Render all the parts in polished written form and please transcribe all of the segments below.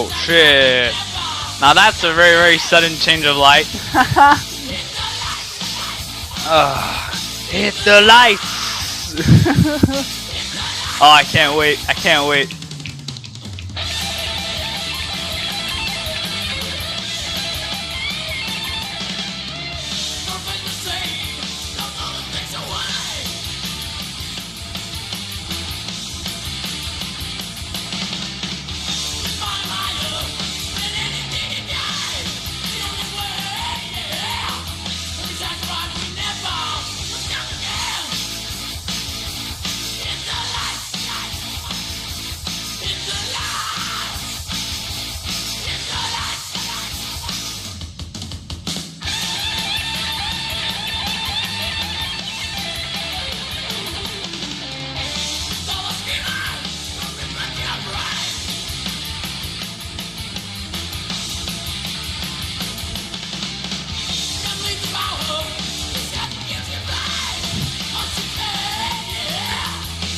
Oh shit. Now that's a very, very sudden change of light. Hit the lights! Oh, I can't wait. I can't wait.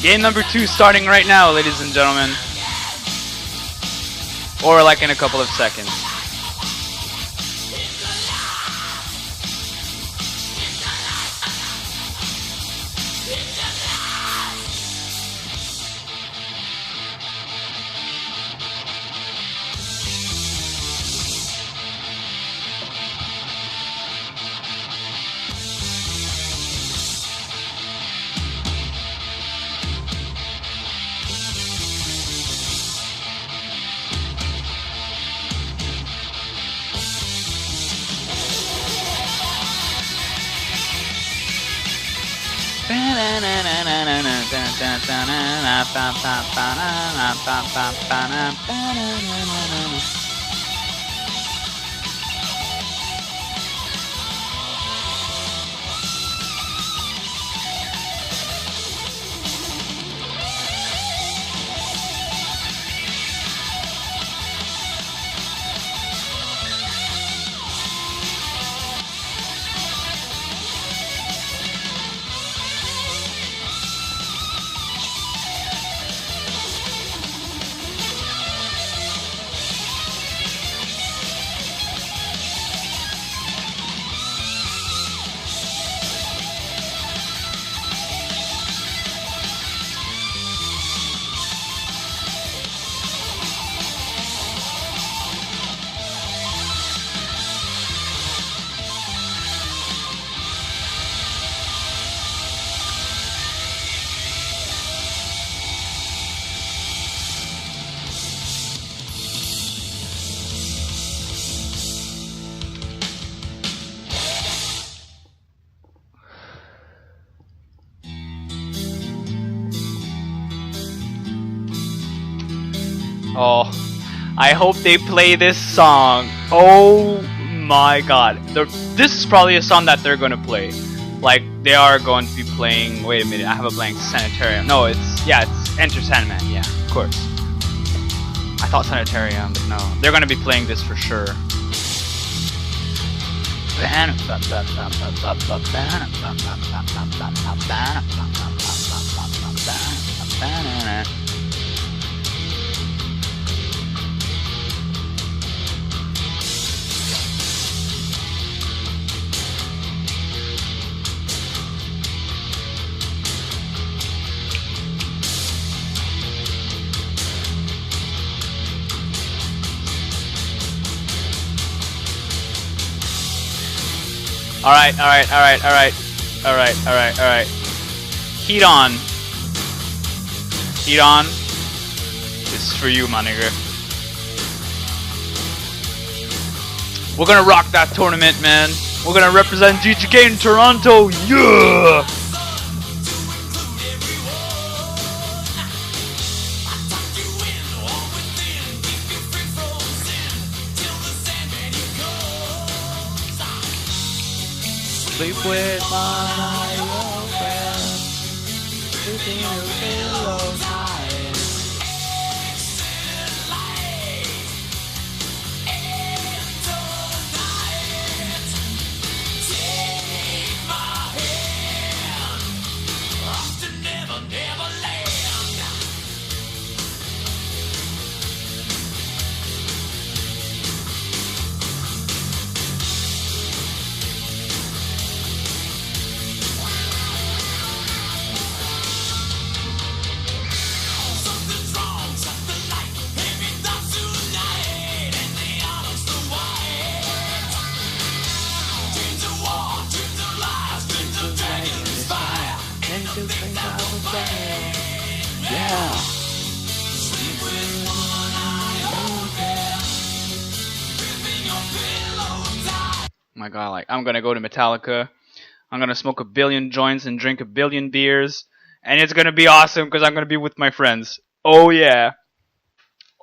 Game number 2 starting right now, ladies and gentlemen. Or like in a couple of seconds. Oh, I hope they play this song. Oh my god. This is probably a song that they're gonna play. Like, they are going to be playing... Wait a minute, I have a blank. Sanitarium. No, it's Enter Sandman. Yeah, of course. I thought Sanitarium, but no. They're gonna be playing this for sure. Alright. Heat on. Heat on. This is for you, my nigga. We're gonna rock that tournament, man. We're gonna represent GGK in Toronto. Yeah! Sleep with my eyes open, sleeping in pillow tight. Take my hand, off to never, never land. Yeah. My God, like I'm gonna go to Metallica. I'm gonna smoke a billion joints and drink a billion beers, and it's gonna be awesome because I'm gonna be with my friends. Oh yeah.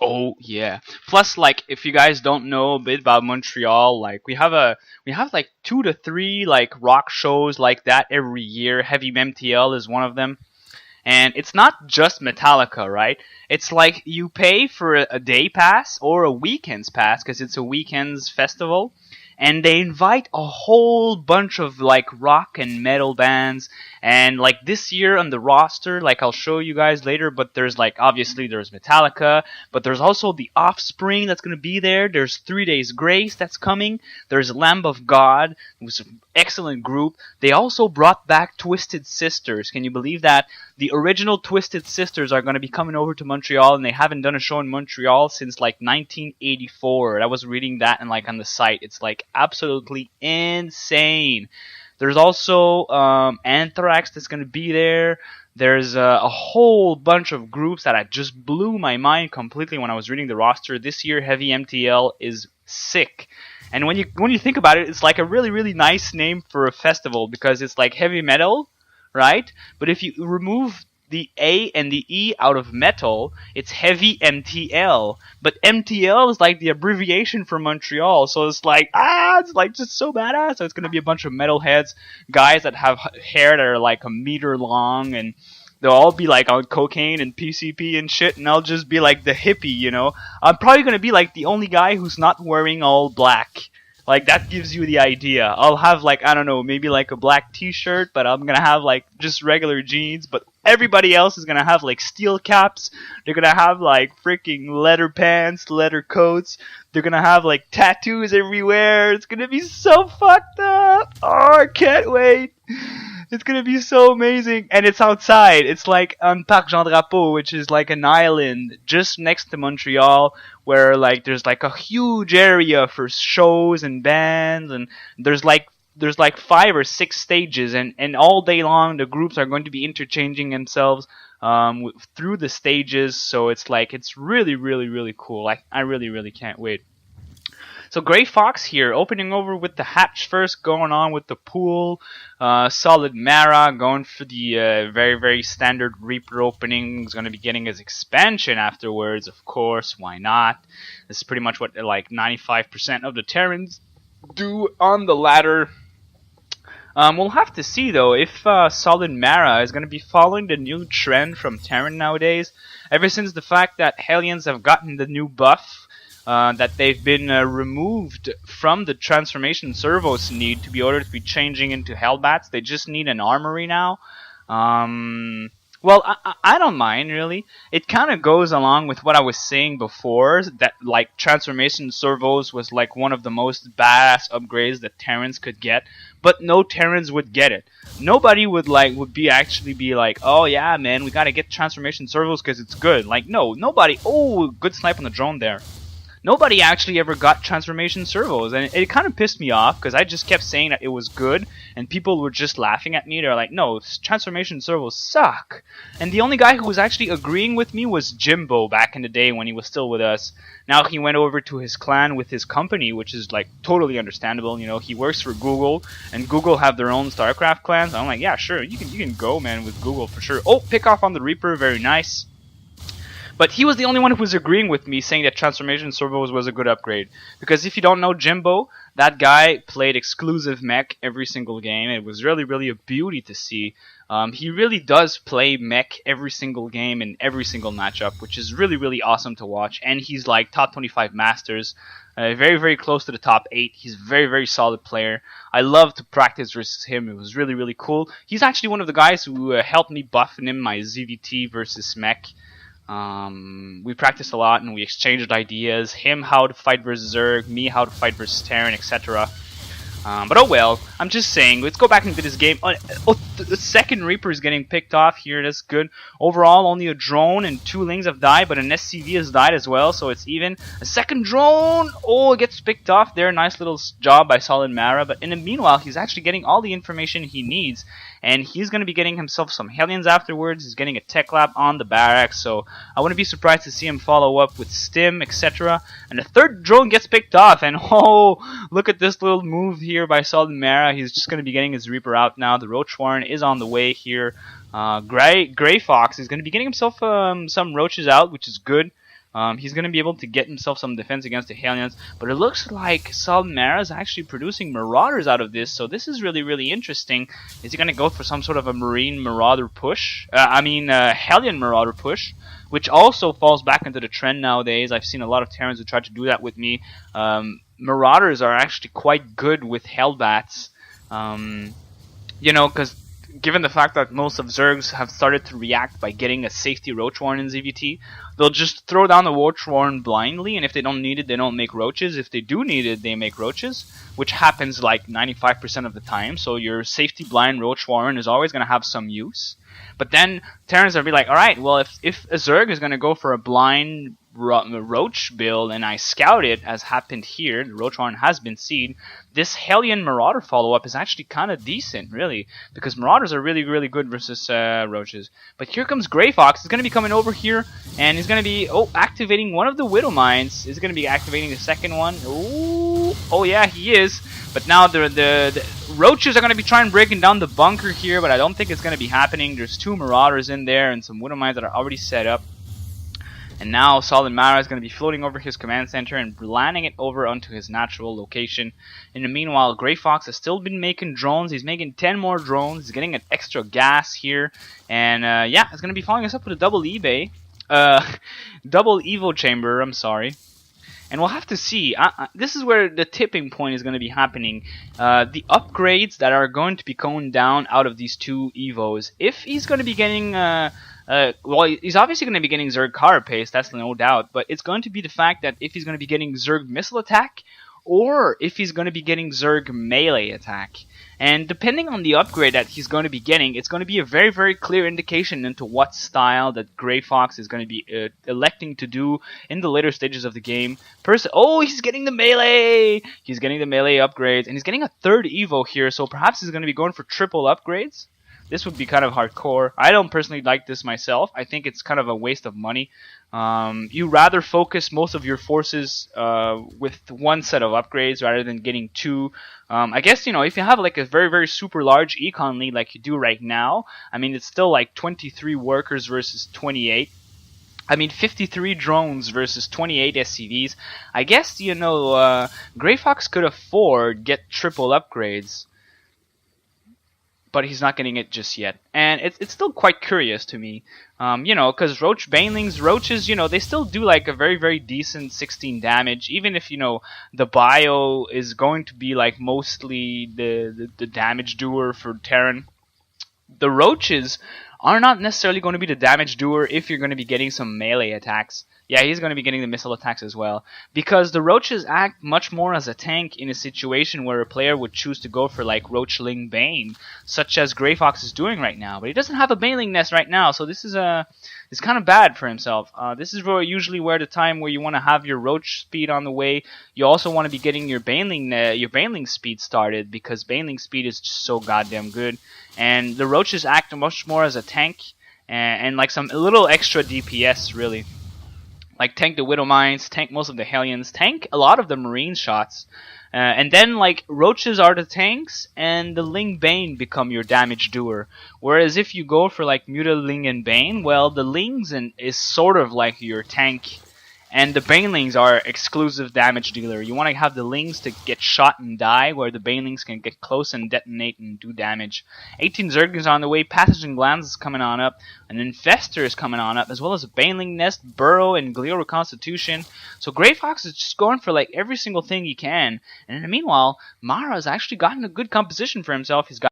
Oh yeah. Plus, like, if you guys don't know a bit about Montreal, like we have like 2 to 3 like rock shows like that every year. Heavy MTL is one of them. And it's not just Metallica, right? It's like you pay for a day pass or a weekend's pass because it's a weekend's festival. And they invite a whole bunch of like rock and metal bands. And like this year on the roster, like I'll show you guys later, but there's like obviously there's Metallica, but there's also the Offspring that's gonna be there. There's 3 Days Grace that's coming. There's Lamb of God, who's an excellent group. They also brought back Twisted Sisters. Can you believe that? The original Twisted Sisters are going to be coming over to Montreal, and they haven't done a show in Montreal since like 1984. I was reading that and like on the site. It's like absolutely insane. There's also Anthrax that's going to be there. There's a whole bunch of groups that I just blew my mind completely when I was reading the roster. This year, Heavy MTL is sick. And when you think about it, it's like a really, really nice name for a festival because it's like heavy metal, right? But if you remove the A and the E out of metal, it's Heavy MTL. But MTL is like the abbreviation for Montreal, so it's like it's like just so badass. So it's gonna be a bunch of metalheads, guys that have hair that are like a meter long, and they'll all be like on cocaine and PCP and shit, and I'll just be like the hippie, you know. I'm probably gonna be like the only guy who's not wearing all black. Like, that gives you the idea. I'll have, like, I don't know, maybe like a black t-shirt, but I'm gonna have, like, just regular jeans, but everybody else is gonna have, like, steel caps. They're gonna have, like, freaking leather pants, leather coats. They're gonna have, like, tattoos everywhere. It's gonna be so fucked up. Oh, I can't wait. It's gonna be so amazing. And it's outside. It's like on Parc Jean Drapeau, which is like an island just next to Montreal, where like there's like a huge area for shows and bands, and there's like 5 or 6 stages, and all day long the groups are going to be interchanging themselves through the stages. So it's like it's really, really, really cool. Like I really, really can't wait. So Grey Fox here, opening over with the hatch first, going on with the pool. Solid Mara going for the very, very standard Reaper opening. He's going to be getting his expansion afterwards, of course. Why not? This is pretty much what like 95% of the Terrans do on the ladder. We'll have to see though if Solid Mara is going to be following the new trend from Terran nowadays. Ever since the fact that Hellions have gotten the new buff, that they've been removed from the transformation servos need to be ordered to be changing into Hellbats. They just need an armory now. Well, I don't mind, really. It kind of goes along with what I was saying before, that, like, Transformation Servos was, like, one of the most badass upgrades that Terrans could get, but no Terrans would get it. Nobody would actually be like, oh, yeah, man, we gotta get Transformation Servos because it's good. Like, no, nobody. Oh, good snipe on the drone there. Nobody actually ever got Transformation Servos, and it kind of pissed me off because I just kept saying that it was good, and people were just laughing at me. They're like, no, Transformation Servos suck. And the only guy who was actually agreeing with me was Jimbo back in the day when he was still with us. Now he went over to his clan with his company, which is like totally understandable. You know, he works for Google, and Google have their own StarCraft clans. I'm like, yeah, sure, you can go, man, with Google for sure. Oh, pick off on the Reaper, very nice. But he was the only one who was agreeing with me, saying that Transformation Servos was a good upgrade. Because if you don't know Jimbo, that guy played exclusive mech every single game. It was really, really a beauty to see. He really does play mech every single game in every single matchup, which is really, really awesome to watch. And he's like top 25 masters, very, very close to the top 8. He's a very, very solid player. I love to practice versus him. It was really, really cool. He's actually one of the guys who helped me buff in my ZVT versus mech. We practiced a lot and we exchanged ideas. Him how to fight versus Zerg, me how to fight versus Terran, etc. But oh well, I'm just saying, let's go back into this game. The second Reaper is getting picked off here, that's good. Overall, only a drone and 2 Lings have died, but an SCV has died as well, so it's even. A second drone! Oh, it gets picked off there. Nice little job by Solid Mara, but in the meanwhile, he's actually getting all the information he needs, and he's going to be getting himself some Hellions afterwards. He's getting a tech lab on the barracks, so I wouldn't be surprised to see him follow up with Stim, etc. And the third drone gets picked off, and oh, look at this little move here by Solid Mara. He's just going to be getting his Reaper out now. The Roach Warren is on the way here. Grey Fox is going to be getting himself some Roaches out, which is good. He's going to be able to get himself some defense against the Hellions, but it looks like Solid Mara is actually producing Marauders out of this, so this is really, really interesting. Is he going to go for some sort of a Marine Marauder push? Hellion Marauder push, which also falls back into the trend nowadays. I've seen a lot of Terrans who try to do that with me. Marauders are actually quite good with Hellbats, because given the fact that most of Zergs have started to react by getting a safety Roach Warren in ZVT, they'll just throw down the Roach Warren blindly, and if they don't need it, they don't make Roaches. If they do need it, they make Roaches, which happens like 95% of the time, so your safety blind Roach Warren is always going to have some use. But then Terrans will be like, alright, well, if a Zerg is going to go for a blind Roach build and I scout it, as happened here, the Roach Warren has been seed, this Hellion Marauder follow-up is actually kind of decent, really, because Marauders are really, really good versus Roaches. But here comes Grey Fox. He's going to be coming over here, and he's going to be, activating one of the Widow Mines. He's going to be activating the second one. Ooh, oh yeah, he is. But now the Roaches are going to be trying breaking down the bunker here, but I don't think it's going to be happening. There's 2 Marauders in there and some Widow Mines that are already set up. And now Solid Mara is going to be floating over his command center and landing it over onto his natural location. In the meanwhile, Grey Fox has still been making drones. He's making 10 more drones. He's getting an extra gas here. And yeah, he's going to be following us up with a double eBay. Double Evo chamber, I'm sorry. And we'll have to see. This is where the tipping point is going to be happening. The upgrades that are going to be going down out of these 2 Evos. If he's going to be getting... well, he's obviously going to be getting Zerg Carapace, that's no doubt. But it's going to be the fact that if he's going to be getting Zerg Missile Attack, or if he's going to be getting Zerg Melee Attack. And depending on the upgrade that he's going to be getting, it's going to be a very, very clear indication into what style that Grey Fox is going to be electing to do in the later stages of the game. Oh, he's getting the melee! He's getting the melee upgrades, and he's getting a 3rd Evo here, so perhaps he's going to be going for triple upgrades. This would be kind of hardcore. I don't personally like this myself. I think it's kind of a waste of money. You rather focus most of your forces with 1 set of upgrades rather than getting 2. I guess, if you have like a very, very super large econ lead like you do right now, I mean, it's still like 23 workers versus 28. I mean, 53 drones versus 28 SCVs. I guess, Grey Fox could afford get triple upgrades, but he's not getting it just yet. And it's still quite curious to me, because Roaches, they still do like a very, very decent 16 damage, even if, the bio is going to be like mostly the damage doer for Terran. The Roaches are not necessarily going to be the damage doer if you're going to be getting some melee attacks. Yeah, he's going to be getting the missile attacks as well. Because the Roaches act much more as a tank in a situation where a player would choose to go for like Roachling Bane, such as Grey Fox is doing right now. But he doesn't have a Baneling Nest right now, so this is it's kind of bad for himself. This is usually where the time where you want to have your Roach speed on the way. You also want to be getting your Baneling speed started, because Baneling speed is just so goddamn good. And the Roaches act much more as a tank and like a little extra DPS, really. Like tank the Widow Mines, tank most of the Hellions, tank a lot of the Marine shots. And then like Roaches are the tanks, and the Ling Bane become your damage doer. Whereas if you go for like Mutaling and Bane, well, the Lings is sort of like your tank, and the Banelings are exclusive damage dealer. You want to have the Lings to get shot and die, where the Banelings can get close and detonate and do damage. 18 Zerg is on the way, Passaging Glands is coming on up, an Infestor is coming on up, as well as a Baneling Nest, Burrow, and Glial Reconstitution. So Grey Fox is just going for like every single thing he can. And in the meanwhile, Mara has actually gotten a good composition for himself. He's got